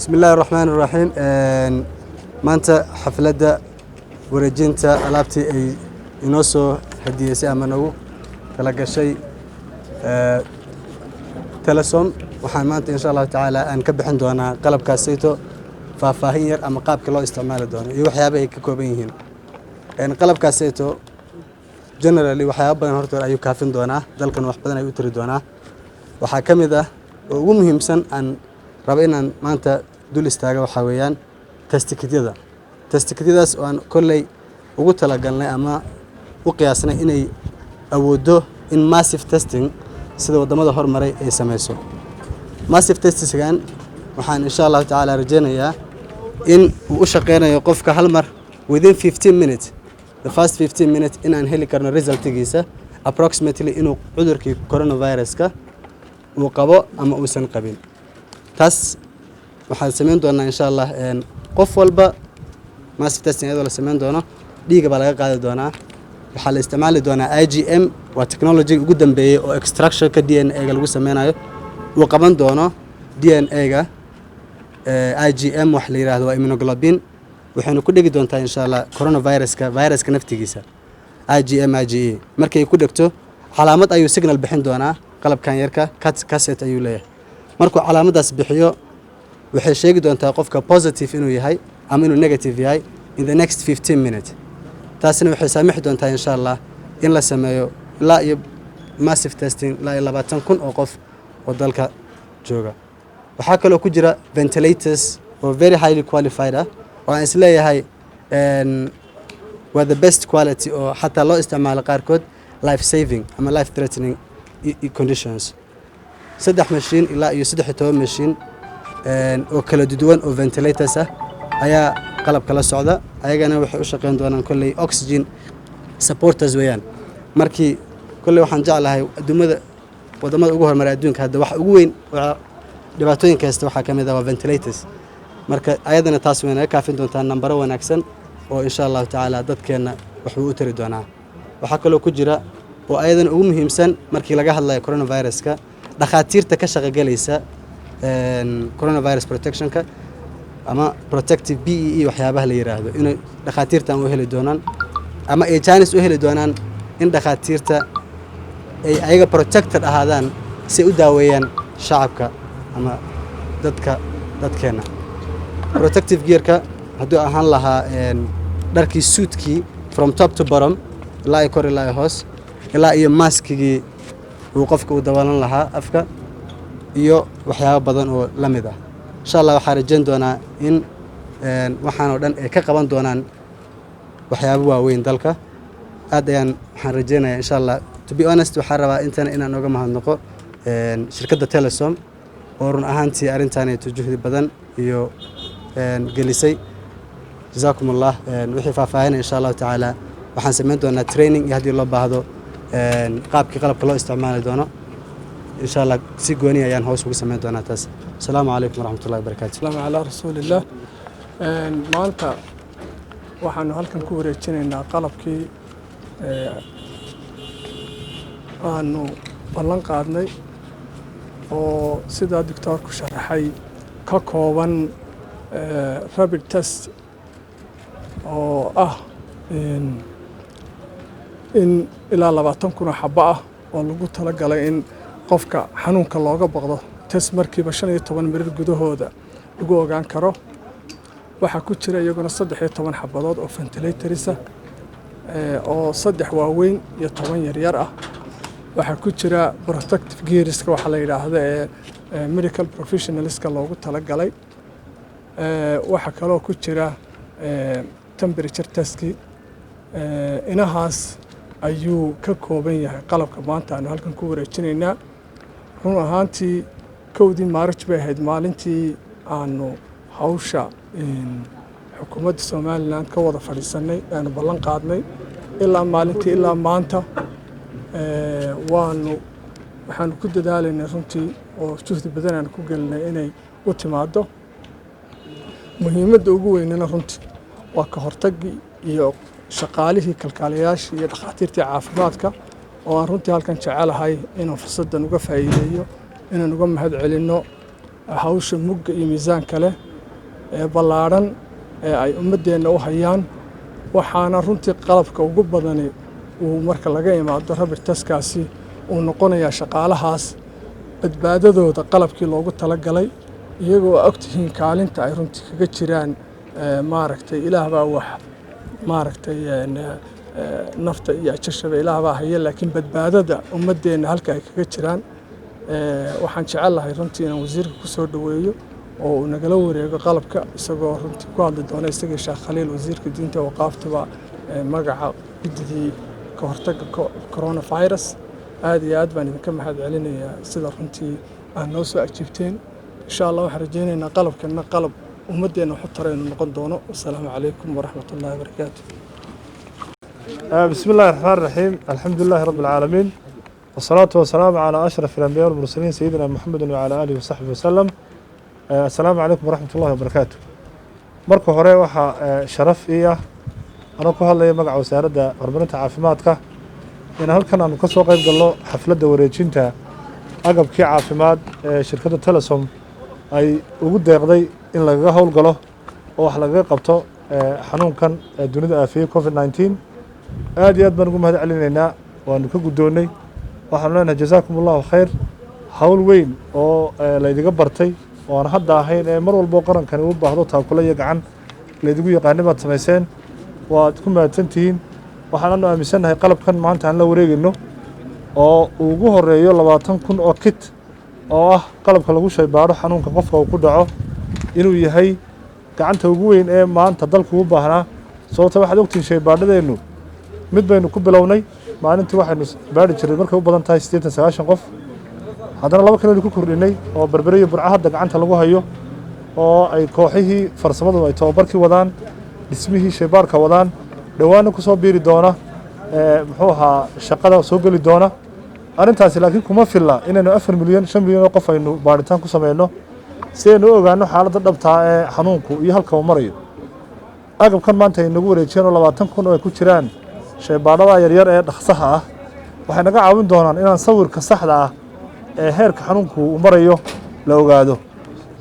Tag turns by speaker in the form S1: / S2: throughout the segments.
S1: بسم الله الرحمن الرحيم. maanta xafladda wareejinta alaabtii ay inoo soo hadiyeysay ama nagu kala gashay Telesom waxaan maanta insha Allah taala aan ka bixin doonaa qalabkaasayto faahfaahin yar ama qaabka loo isticmaali doono iyo waxyaabaha ay ka kooban yihiin qalabkaasayto generally waxyaabo badan horta ayuu kaafin doonaa dalkan wax badan ayuu tiri doonaa waxa kamid ah oo ugu muhiimsan aan rabo inaan maanta dul istaaga waxa weeyaan testikityadaas oo aan kolley ugu talagalnay ama u qiyaasnay inay awoodo in massive testing sida wadamada hormaray ay sameeyso massive testing waxaan insha Allah taala rajaynayaa in uu u shaqeynayo qofka hal mar within 15 minutes the first 15 minutes in aan heli karno resultigiisa approximately inuu cudurkii coronavirus-ka uu qabo ama uusan qabin taas waxaan sameyn doonaa insha Allah qof walba massive testing iyadoo la sameyn doono dhiiga baa laga qaadi doonaa waxaa la isticmaali doonaa IgM waa technology ugu dambeeyay oo extraction-ka DNA-ga lagu sameynayo uu qaban doono DNA-ga IgM wax la yiraahdo waa immunoglobulin waxaynu ku dhigi doontaa insha Allah viruska naftigiisa IgM IgE markay ku dhigto calaamad ayuu signal bixin doonaa qalabkan yarka cassette ayuu leeyahay markuu calaamadaas bixiyo waxay sheegi doontaa qofka positive inuu yahay ama inuu negative yahay in the next 15 minutes taasina waxay saamixi doontaa insha Allah in la sameeyo la iyo massive testing la 20,000 oo qof oo dalka jooga waxa kale oo ku jira ventilators oo very highly qualified oo aan isleeyahay waa the best quality oo xataa loo isticmaalo qaarkood life saving ama life threatening conditions saddex machine ilaa iyo 13 machine oo kala duwan oo ventilators ah ayaa qalab kala socda ayagana waxay u shaqeyn doonaan kulli oxygen supporters weeyaan markii kulli waxaan jeclahay wadamada ugu hormaray adduunka hadda wax ugu weyn dhibaatooyinka haysta waxa kamid ah ventilators marka ayadana taas weyn ay kaafin doontaa nambaro wanaagsan oo insha Allah taala dadkeena wax uu u tiri doonaa waxa kale oo ku jira oo ayadana ugu muhiimsan markii laga hadlayo coronavirus-ka dhakhaatiirta ka shaqagelaysa coronavirus protection-ka ama protective BEE waxyaabaha la yiraahdo inay dhakhaatiirtan u heli doonaan ama ay chance u heli doonaan in dhakhaatiirta ay ayaga protected ahaadaan si u daaweeyaan shacabka ama dadkeena protective gear-ka hadduu ahaan lahaa dharkii suitkii from top to bottom ilaa kor ilaa hoos ilaa iyo maskigii uu qofka u daboolan lahaa afka iyo waxyaabo badan oo la mid ah insha Allah waxaan rajayn doonaa in waxaan oo dhan ay ka qaban doonaan waxyaabo waaweyn dalka aad ayaan waxaan rajaynayaa insha Allah to be honest waxaan rabaa inaan uga mahadnaqo shirkadda Telesom oo run ahaantii arintan ay juhdi badan iyo gelisay jazakumullah wixii faahfaahin insha Allah taala waxaan sameyn doonaa training iyo hadii loo baahdo qaabkii qalabka loo isticmaali doono إن شاء الله سيقوني أيان هوس وقسمين دوناتاس السلام عليكم ورحمة الله وبركاته
S2: السلام على رسول الله مالتا waxaanu halkan ku wareejinaynaa qalabkii aanu ballan qaadnay oo sida doctorku sharaxay ka kooban rapid test oo ah in ilaa 20,000 xabbo ah oo lagu talagalay in qofka xanuunka looga baqdo test markiiba 15 mirir gudahooda lagu ogaan karo waxa ku jira iyaguna 13 xabadood oo ventilators oo 3 waaweyn iyo 10 yar yar ah waxa ku jira protective gearska waxa la yiraahdo medical professionalska loogu talagalay waxa kale oo ku jira temperature testki inahaas ayuu ka kooban yahay qalabka maanta aanu halkan ku wareejinaynaa run ahaantii 1 March bay ahayd maalintii aanu hawsha xukuumadda Soomaaliland ka wada fadhiisanay aanu ballan qaadnay ilaa maalintii ilaa maanta waxaanu ku dadaalaynay runtii oo juhdi badan aan ku gelinay inay u timaado muhiimadda ugu weynna runtii waa ka hortagii iyo shaqaalihii kalkaaliyayaashii iyo dhakhaatiirtii caafimaadka oo aan runtii halkan jecelahay inaan fursaddan uga faa'iideeyo inaan uga mahad celinno hawsha mugga iyo miisaanka leh ballaadhan ee ay ummaddeenna u hayaan waxaana runtii qalabka ugu badani uu marka laga imaado rabid taskaasi uu noqonayaa shaqaalahaas badbaadadooda qalabkii loogu talagalay iyagoo ogtihiin kaalinta ay runtii kaga jiraan maaragtay ilaah baa wax maaragtay nafta iyo ajashaba ilaah baa haya laakiin badbaadada ummaddeenna halka ay kaga jiraan waxaan jecelahay runtii inaan wasiirka ku soo dhoweeyo oo uu nagala wareego qalabka isagoo runtii ku hadli doona isagii sheekh khaliil wasiirka diinta waqaaftaba magaca guddidii ka hortagga coronavirus aad iyo aad baan idinka mahad celinayaa sida runtii aad noo soo ajiibteen insha allah waxaan rajaynaynaa qalabkanna qalab ummaddeenna waxu tara inuu noqon doono wasalaamu calaykum waraxmat ullahi wabarakaatu
S3: بسم الله الرحمن الرحيم الحمد لله رب العالمين والصلاة والسلام على أشرف الأنبياء والمرسلين سيدنا محمد وعلى آله وصحبه وسلم السلام عليكم ورحمة الله وبركاته marka hore waxa sharaf iyo ana ku hadlay magaca wasaaradda horumarinta caafimaadka in halkan aan ka soo qayb galno xafladda wareejinta agabkii caafimaad ee shirkadda Telesom ay ugu deeqday in laga howlgalo oo wax laga qabto xanuunkan dunida aafiyay COVID-19 aad iyo aad baan ugu mahad celinaynaa waanu ka guddoonnay waxaan leenahay jazaakum allahu khayr hawl weyn oo laydiga bartay oo aan hadda ahayn ee mar walbo qarankani u baahdo taakula iyo gacan laydigu yaqaanay baad samayseen waad ku mahadsantihiin waxaananu aaminsannahay qalabkan maanta aan la wareegayno oo ugu horeeyo 20,000 oo kit oo ah qalabka lagu shaybaadho xanuunka qofka uu ku dhaco inuu yahay gacanta ugu weyn ee maanta dalku u baahnaa sababta waxaad ogtihiin shaybaadhadeennu mid baynu ku bilownay maalintii waxaynu baadhi jiray markay u badan tahay 89 qof haddana 2 kale ku kordhinay oo berbere iyo burco hadda gacanta lagu hayo oo ay kooxihii farsamadu ay tababarkii wadaan dhismihii shaybaarka wadaan dhawaana ku soo biiri doona muxuu ahaa shaqada soo geli doona arrintaasi laakiin kuma filla inaynu 4 milyan 5 milyan oo qof aynu baadhitaan ku sameeyno si aynu u ogaano xaaladda dhabta ee xanuunku iyo halka uu marayo agabkan maanta ay nagu wareejiyeen oo 20,000 oo ay ku jiraan shaybaadhada yaryar ee dhaqsaha ah waxay naga caawin doonaan inaan sawirka saxda ah ee heerka xanuunku uu marayo la ogaado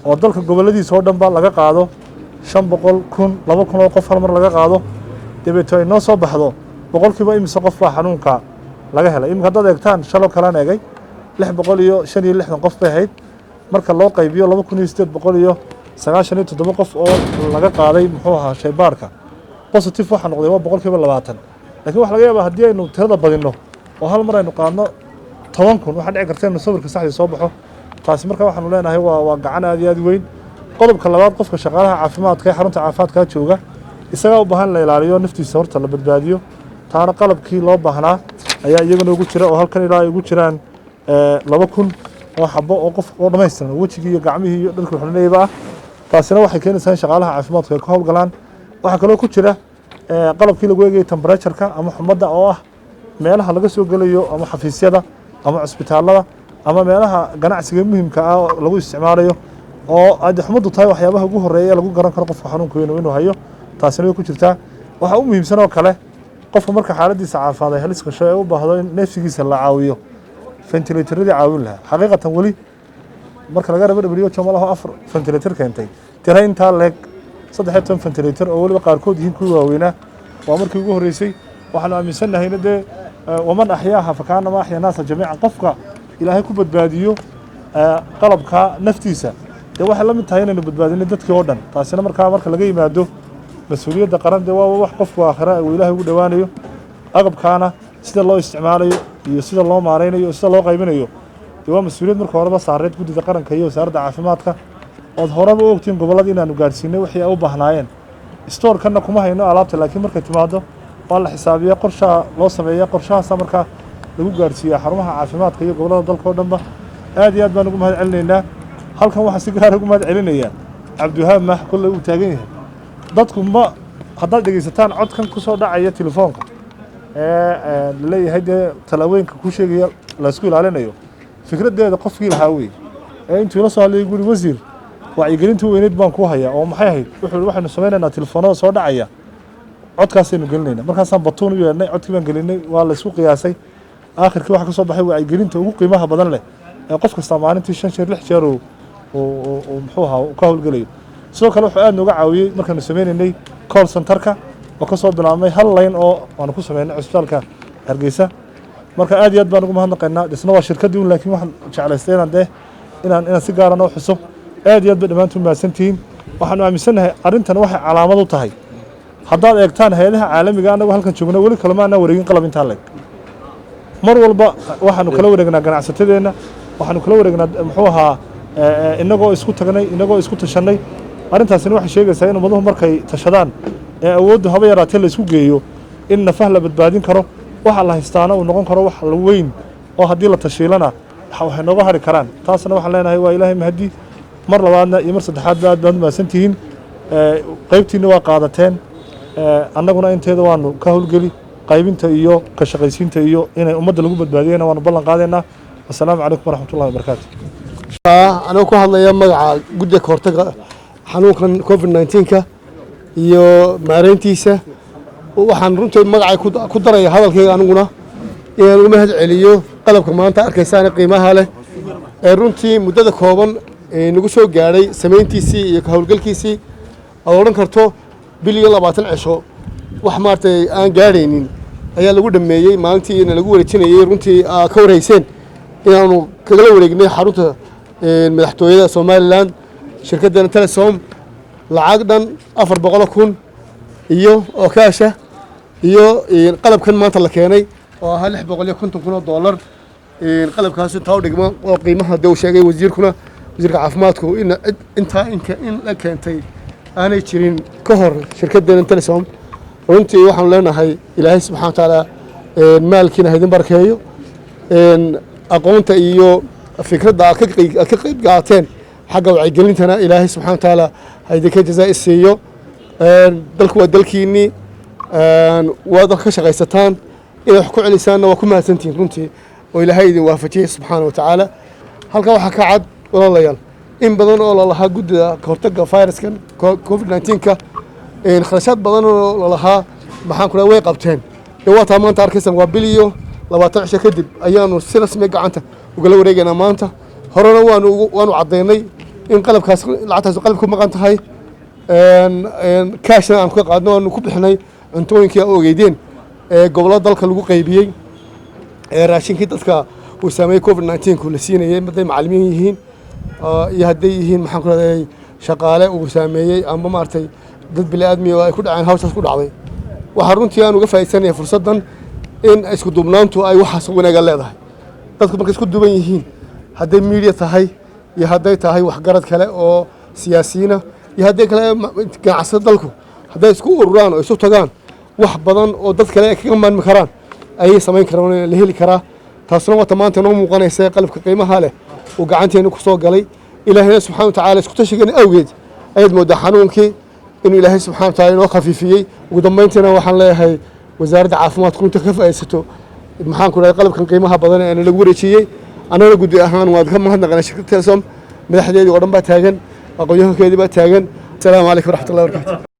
S3: oo dalka goboladiisa oo dhanba laga qaado 500,000 2,000 oo qof hal mar laga qaado dabeeto ay noo soo baxdo boqolkiiba imise qof baa xanuunka laga helay iminka haddaad eegtaan shaloo kalaan eegay 665 qof bay ahayd marka loo qaybiyo 2,897 qof oo laga qaaday muxuu ahaa shaybaarka positive waxa noqday waa boqolkiiba 20 laakiin waxa laga yaabaa haddii aynu tirada badinno oo hal mar aynu qaadno 10,000 waxa dhici karta inuu sawirka saxda soo baxo taasi marka waxaanu leenahay waa gacan aad iyo aad weyn qodobka labaad qofka shaqaalaha caafimaadka ee xarunta caafimaadka jooga isaga u baahan la ilaaliyo naftiisa horta la badbaadiyo taana qalabkii loo baahnaa ayaa iyaguna ugu jira oo halkan ilaa ay ugu jiraan 2,000 oo xabo oo qof oo dhammaystiran wajigii iyo gacmihii iyo dharkii xulnayba ah taasina waxay keenaysaa in shaqaalaha caafimaadka ay ka howlgalaan waxa kaloo ku jira qalabkii lagu eegay temperature-ka ama xumadda oo ah meelaha laga soo gelayo ama xafiisyada ama cusbitaalada ama meelaha ganacsiga muhiimka ah oo lagu isticmaalayo oo ay xumaddu tahay waxyaabaha ugu horeeya ee lagu garan karo qofka xanuunka inuu hayo taasina way ku jirtaa waxa u muhiimsan oo kale qofka marka xaaladiisa caafimaad ay halis gasho ee u baahdo in neefsigiisa la caawiyo ventilatorradii caawin lahaa xaqiiqatan weli marka laga rabo WHO malaha 4 ventilator keentay tira intaa leeg 13 ventilator oo waliba qaarkood yihiin kuwa waaweynaa waa markii ugu horeysay waxaan aaminsannahay in waman axyaaha fakaana ma axyaa naasa jamiican qofka ilaahay ku badbaadiyo qalabka naftiisa dee waxay la mid tahay inaynu badbaadino dadkii oo dhan taasina marka laga yimaado mas'uuliyadda qaran dee waa wax qofku aakhira uu ilaahay ugu dhowaanayo agabkaana sida loo isticmaalayo iyo sida loo maareynayo iyo sida loo qaybinayo dee waa mas'uuliyad marka horeba saareed guddida qaranka iyo wasaaradda caafimaadka ood horeba u ogtiin gobolladii inaanu gaadhsiinay wixii ay u baahnaayeen stoorkanna kuma hayno alaabta laakiin markay timaado waa la xisaabiyaa qorshaha loo sameeyaa qorshahaasa markaa lagu gaadhsiiyaa xarumaha caafimaadka iyo gobollada dalka oo dhanba aad iyo aad baan ugu mahad celinaynaa halkan waxaa si gaar ugu mahad celinayaa cabdiwahaab maax kolley uu taagan yahay dadku ma haddaad dhegaysataan codkan ku soo dhacaya telefoonka laleeyahay dee talaabooyinka ku sheegaya laysku ilaalinayo fikraddeeda qofkii lahaa wey intuu ila soo hadlayay guri wasiir wacyigelintii weyneyd baan ku hayaa oo maxay ahayd wuxuu waxaynu samaynaynaa telefoonada soo dhacaya codkaasaynu gelinaynaa markaasaan batuun u yeedhnay codkii baan gelinay waa la isku qiyaasay aakhirkii waxa ka soo baxay wacyigelinta ugu qiimaha badan leh ee qof kasta maalintii 5 jeer 6 jeer uu muxuu ahaa ka howlgelayo sidoo kale wuxuu aad nooga caawiyey markaanu sameynaynay call centerka oo ka soo bilaabmay hal line oo waanu ku sameynay cisbitaalka Hargeysa marka aad iyo aad baan ugu mahadnaqaynaa dhisna waa shirkadii un laakiin waxaan jeclaystay inaan si gaar ah u xuso aad iyo aad ba dhamaantiin maasantiin waxaanu aaminsanahay arrintan waxay calaamad u tahay haddaad eegtaan hay'adaha caalamiga anagu halkan joogna weli kalama aanan wareegin qalab intaa leeg mar walba waxaanu kala wareegnaa ganacsatadeena waxaanu kala wareegnaa muxuu ahaa inagoo isku tagnay inagoo isku tashanay arrintaasina waxay sheegaysaa in ummaduhu markay tashadaan ee awooddu haba yaraatee la isku geeyo in nafah la badbaadin karo waxa la haystaana uu noqon karo wax la weyn oo haddii la tashiilana waxay nooga hari karaan taasna waxaan leenahay waa ilaahay mahadi mar labaadna iyo mar saddexaadba aad baad mahadsantihiin qaybtiina waa qaadateen annaguna inteeda waanu ka howlgeli qaybinta iyo ka shaqaysiinta iyo inay ummadda lagu badbaadiyana waanu ballan qaadaynaa assalaamu calaykum waraxmatullahi wabarakaatu
S4: anoo ku hadlaya magaca guddiga ka hortagga xanuunkan covid-19ka iyo maareyntiisa waxaan runtii magacay ku daraya hadalkayga aniguna inaan uga mahad celiyo qalabka maanta arkaysaan qiimaha leh ee runtii muddada kooban nagu soo gaadhay samayntiisii iyo ka howlgalkiisii aad odhan karto bil iyo 20 cisho wax maartay aan gaadhaynin ayaa lagu dhameeyey maalintii in lagu wareejinayay runtii ka wareyseen inaanu kagala wareegnay xarunta madaxtooyada Soomaaliland shirkadda Telesom lacag dhan 400,000 iyo oo kaasha iyo qalabkan maanta la keenay oo ah $650,000 qalabkaas taa u dhigma oo qiimaha uu sheegay wasiirka caafimaadku in la keentay aanay jirin ka hor shirkadda Telesom runtii waxaan leenahay ilaahay subxaanahu wa ta'ala maalkiina haydin barkeeyo aqoonta iyo fikradda ka qayb qaateen xagga wacyigelintana ilaahay subxaanahu wa ta'ala haydinka jazaa siiyo dalku waa dalkiinii waad ka shaqaysataan inaad wax ku celisaanna waa ku mahadsantihiin runtii oo ilaahay idin waafajiyey subxaanahu wa ta'ala halka waxaa ka cad walaalayaal in badan oo lalahaa guddida ka hortagga fayraskan covid-19ka kharashaad badan oo lalahaa maxaan ku way qabteen dhawaataa maanta arkaysan waa bil iyo 20 cisho kadib ayaanu si rasmi gacanta ugala wareegaynaa maanta horena waanu caddaynay in qalabkaas lacagtaas qalab ku maqan tahay kaashna aan ka qaadno aanu ku bixinay cuntooyinkii oo ogeydeen gobolada dalka lagu qaybiyey raashinkii dadka uu saameeyay covid-19 la siinayay maday macallimiin yihiin iyo hadday yihiin maxaan ku raadayay shaqaale uu saameeyay ama maartay dad bini'aadmi oo ay ku dhaceen hawshaas ku dhacday waxa runtii aan uga faa'iideysanayaa fursadan in isku duubnaantu ay waxaas wanaag leedahay dadku markay isku duuban yihiin hadday media tahay iyo hadday tahay waxgarad kale oo siyaasiyiina iyo hadday kale ganacsatada dalku hadday isku ururaan oo isu tagaan wax badan oo dad kale ay kaga maarmi karaan ayay samayn karaan la heli karaa taasna waa maanta noo muuqanaysa qalabka qiimaha leh oo gacanteena ku soo galay ilaahayna subxaanahu wa ta'ala isku tashigan awgeed ayaad moodaa xanuunkii inuu ilaahay subxaanahu wa ta'ala inoo khafiifiyey ugu dambeyntiina waxaan leeyahay wasaaradda caafimaadku inta ka faa'iidaysato maxaan ku raaday qalabkan qiimaha badan ee lagu wareejiyey anagana guddi ahaan waad ka mahadnaqanay shirkadda Telesom madaxdeedii oo dhan baa taagan aqoonyahankeedii baa taagan assalaamu calaykum waraxmatullahi wabarakaatuh